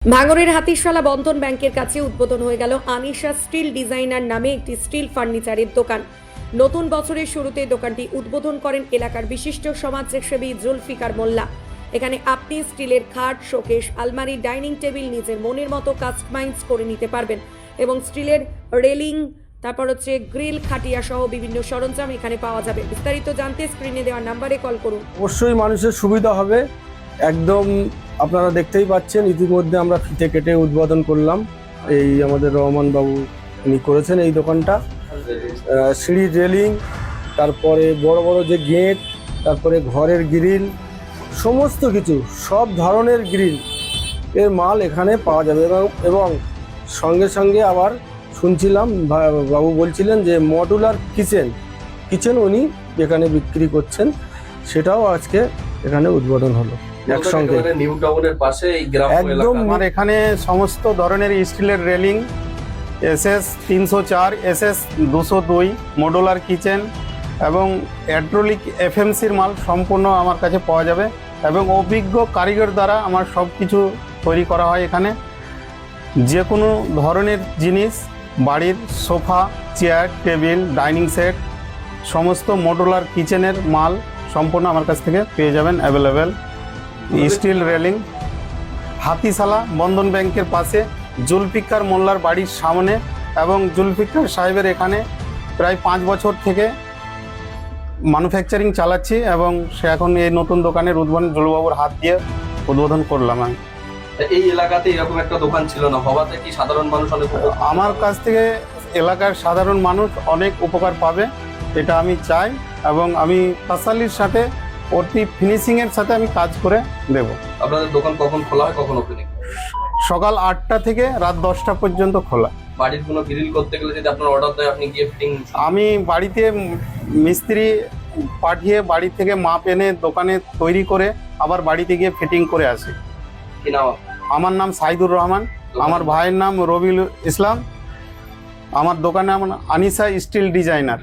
ভাঙড়ের হাতিশালা বন্ধন ব্যাংকের কাছে উদ্বোধন হয়ে গেল আনিশা স্টিল ডিজাইনার নামে একটি স্টিল ফার্নিচারের দোকান। নতুন বছরের শুরুতে দোকানটি উদ্বোধন করেন এলাকার বিশিষ্ট সমাজসেবী জুলফিকার মোল্লা। এখানে আপনি স্টিলের খাট, শোকেস, আলমারি, ডাইনিং টেবিল নিজের মনের মতো কাস্টমাইজ করে নিতে পারবেন এবং স্টিলের রেলিং, তারপর গ্রিল, খাটিয়া সহ বিভিন্ন সরঞ্জাম এখানে পাওয়া যাবে। বিস্তারিত জানতে স্ক্রিনে দেওয়া নাম্বারে কল করুন। অবশ্যই মানুষের সুবিধা হবে, একদম আপনারা দেখতেই পাচ্ছেন। ইতিমধ্যে আমরা ফিতে কেটে উদ্বোধন করলাম। এই আমাদের রহমান বাবু উনি করেছেন এই দোকানটা। সিঁড়ির রেলিং, তারপরে বড় বড় যে গেট, তারপরে ঘরের গ্রিল, সমস্ত কিছু সব ধরনের গ্রিল এর মাল এখানে পাওয়া যাবে। এবং সঙ্গে সঙ্গে আবার শুনছিলাম বাবু বলছিলেন যে মডুলার কিচেন উনি এখানে বিক্রি করছেন, সেটাও আজকে এখানে উদ্বোধন হলো একসঙ্গে। নিউ টাউনের পাশে এই গ্রাম একদম আমার এখানে সমস্ত ধরনের স্টিলের railing, SS 304, SS 202, modular kitchen এবং অ্যাড্রোলিক FMCর মাল সম্পূর্ণ আমার কাছে পাওয়া যাবে এবং অভিজ্ঞ কারিগর দ্বারা আমার সব কিছু তৈরি করা হয়। এখানে যে কোনো ধরনের জিনিস, বাড়ির sofa, chair, table, dining set, সমস্ত মডুলার কিচেনের মাল সম্পূর্ণ আমার কাছ থেকে পেয়ে যাবেন অ্যাভেলেবেল। স্টিল রেলিং, হাতিশালা বন্ধন ব্যাংকের পাশে জুলফিকার মোল্লার বাড়ির সামনে, এবং জুলফিকার সাহেবের এখানে প্রায় 5 বছর থেকে ম্যানুফ্যাকচারিং চালাচ্ছি এবং সে এখন এই নতুন দোকানের উদ্বোধন জলবাবুর হাত দিয়ে উদ্বোধন করলাম আমি। এই এলাকাতে এরকম একটা দোকান ছিল না, হওয়াতে কি সাধারণ মানুষ অনেক আমার কাছ থেকে এলাকার সাধারণ মানুষ অনেক উপকার পাবে, এটা আমি চাই এবং আমি তাসাল্লির সাথে অতি ফিনিশিংয়ের সাথে আমি কাজ করে দেব। আপনাদের দোকান কখন খোলা হয়, কখন ওপেনিং? সকাল 8টা থেকে রাত 10টা পর্যন্ত খোলা। বাড়ির কোনো গ্রিল করতে গেলে যদি আপনার অর্ডার দেয়, আপনি গিয়ে ফিটিং? আমি বাড়িতে মিস্ত্রি পাঠিয়ে বাড়ি থেকে মাপ এনে দোকানে তৈরি করে আবার বাড়িতে গিয়ে ফিটিং করে আসি। কি নাম? আমার নাম সাইদুর রহমান, আমার ভাইয়ের নাম রবিউল ইসলাম। আমার দোকানে আমার আনিশা স্টিল ডিজাইনার।